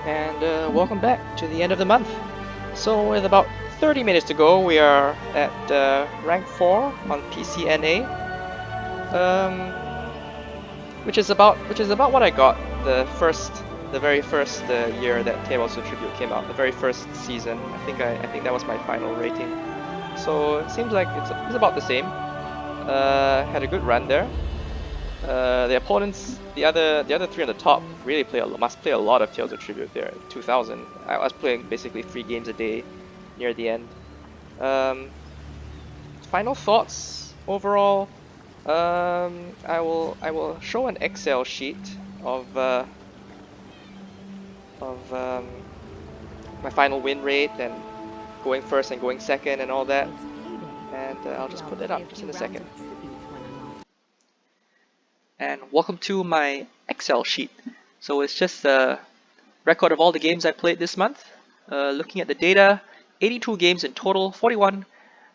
and welcome back to the end of the month. So with about 30 minutes to go, we are at rank 4 on PCNA, which is about what I got the very first year that Tables of Tribute came out, the very first season. I think that was my final rating. So it seems like it's about the same. Had a good run there. The opponents, the other three on the top, really must play a lot of Tales of Tribute there. 2000. I was playing basically 3 games a day near the end. Um, Final thoughts overall. I will show an Excel sheet of my final win rate and going first and going second and all that. And I'll just put that up just in a second. And welcome to my Excel sheet. So it's just a record of all the games I played this month. Looking at the data, 82 games in total, 41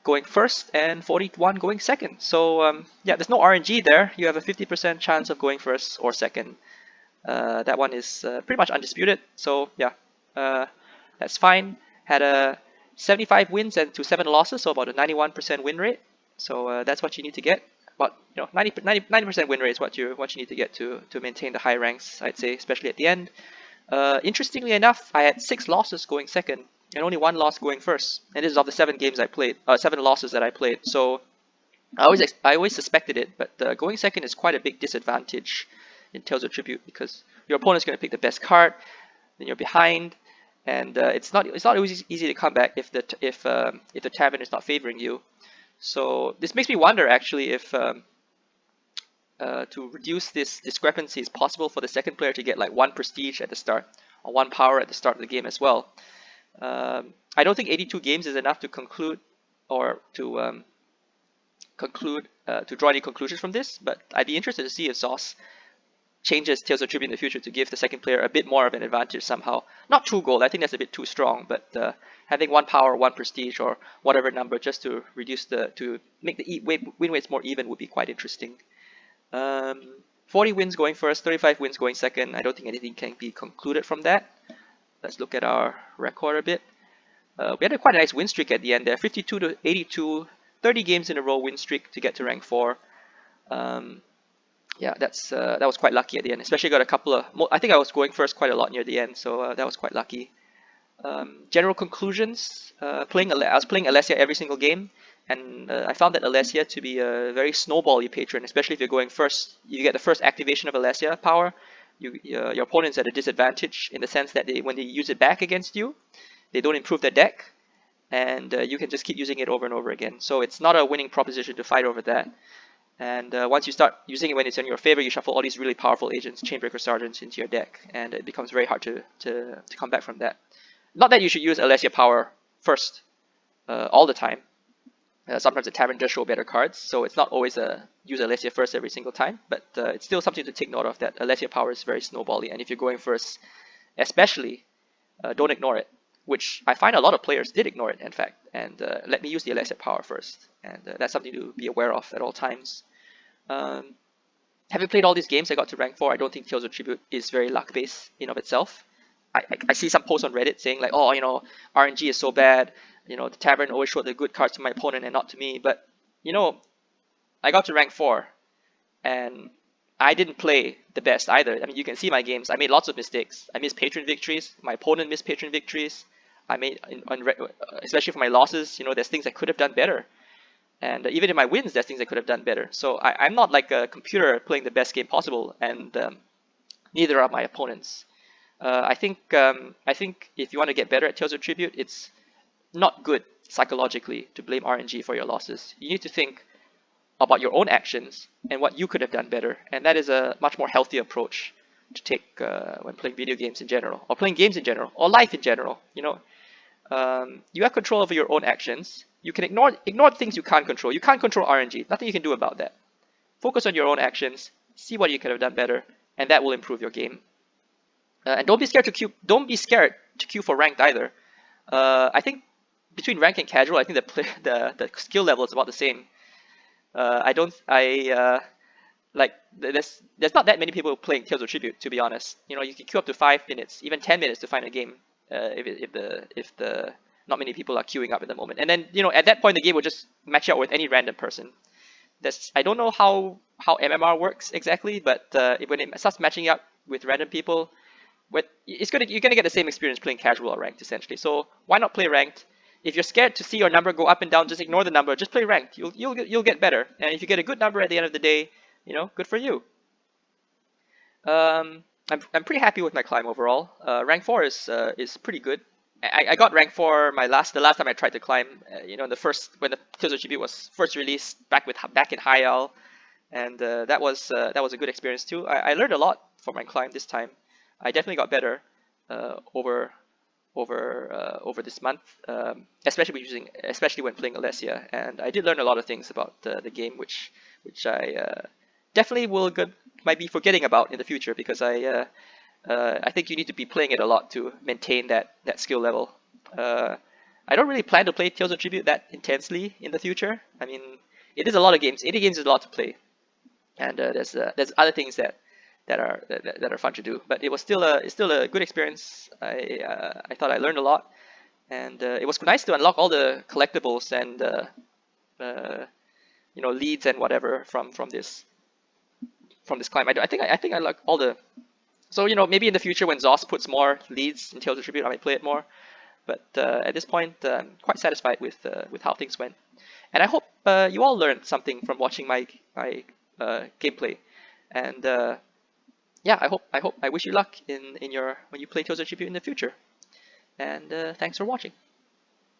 going first and 41 going second. So yeah, there's no RNG there. You have a 50% chance of going first or second. That one is pretty much undisputed. So yeah, that's fine. Had a 75 wins and to 7 losses, so about a 91% win rate. So that's what you need to get. About 90% win rate is what you need to get to maintain the high ranks, I'd say, especially at the end. Interestingly enough, I had 6 losses going second and only 1 loss going first. And this is of the 7 games I played, 7 losses that I played. So I always suspected it, but going second is quite a big disadvantage in Tales of Tribute because your opponent's going to pick the best card, then you're behind, and it's not always easy to come back if the tavern is not favoring you. So this makes me wonder actually if to reduce this discrepancy, it's possible for the second player to get like 1 prestige at the start or 1 power at the start of the game as well. I don't think 82 games is enough to conclude or to draw any conclusions from this, but I'd be interested to see if ZOS changes Tales of Tribute in the future to give the second player a bit more of an advantage somehow. Not 2 gold, I think that's a bit too strong, but having 1 power, 1 prestige, or whatever number just to make the win weights more even would be quite interesting. 40 wins going first, 35 wins going second. I don't think anything can be concluded from that. Let's look at our record a bit. We had quite a nice win streak at the end there, 52 to 82, 30 games in a row win streak to get to rank 4. Yeah, that was quite lucky at the end. Especially got a couple of. I think I was going first quite a lot near the end, so that was quite lucky. General conclusions. I was playing Alessia every single game, and I found that Alessia to be a very snowbally patron, especially if you're going first. You get the first activation of Alessia power. Your opponent's at a disadvantage in the sense that when they use it back against you, they don't improve their deck, and you can just keep using it over and over again. So it's not a winning proposition to fight over that. And once you start using it when it's in your favor, you shuffle all these really powerful agents, Chainbreaker Sergeants, into your deck, and it becomes very hard to come back from that. Not that you should use Alessia power first all the time. Sometimes the tavern does show better cards, so it's not always use Alessia first every single time, but it's still something to take note of that Alessia power is very snowbally, and if you're going first, especially, don't ignore it, which I find a lot of players did ignore it, in fact, and let me use the Alessia power first, and that's something to be aware of at all times. Having played all these games I got to rank 4, I don't think Tales of Tribute is very luck-based in of itself. I see some posts on Reddit saying like, oh, RNG is so bad, the tavern always showed the good cards to my opponent and not to me, but, I got to rank 4, and I didn't play the best either. I mean, you can see my games. I made lots of mistakes. I missed patron victories. My opponent missed patron victories. I made, especially for my losses, there's things I could have done better. And even in my wins, there's things I could have done better. So I'm not like a computer playing the best game possible, and neither are my opponents. I think if you want to get better at Tales of Tribute, it's not good psychologically to blame RNG for your losses. You need to think about your own actions and what you could have done better, and that is a much more healthy approach to take when playing video games in general, or playing games in general, or life in general. You have control over your own actions. You can ignore things you can't control. You can't control RNG. Nothing you can do about that. Focus on your own actions. See what you could have done better, and that will improve your game. And don't be scared to queue. Don't be scared to queue for ranked either. I think between rank and casual, I think the skill level is about the same. like there's not that many people playing Tales of Tribute, to be honest. You know, you can queue up to 5 minutes, even 10 minutes to find a game, if the not many people are queuing up at the moment. And then you know at that point the game will just match out with any random person. That's I don't know how MMR works exactly, but when it starts matching up with random people, you're gonna get the same experience playing casual or ranked essentially. So why not play ranked? If you're scared to see your number go up and down, just ignore the number. Just play ranked. You'll get better. And if you get a good number at the end of the day, you know, good for you. I'm pretty happy with my climb overall. Rank 4 is pretty good. I got rank 4 the last time I tried to climb. You know, when the Tales of GP was first released back in High L, and that was a good experience too. I learned a lot for my climb this time. I definitely got better over over this month, especially when playing Alessia, and I did learn a lot of things about the game, which I definitely might be forgetting about in the future because I think you need to be playing it a lot to maintain that skill level. I don't really plan to play Tales of Tribute that intensely in the future. I mean, it is a lot of games. 80 games is a lot to play, and there's other things that are fun to do. But it's still a good experience. I thought I learned a lot, and it was nice to unlock all the collectibles and you know, leads and whatever from this climb. I think I like all the. So you know, maybe in the future when ZOS puts more leads in Tales of Tribute, I might play it more. But at this point, I'm quite satisfied with how things went, and I hope you all learned something from watching my gameplay. And yeah, I wish you luck in your when you play Tales of Tribute in the future. And thanks for watching.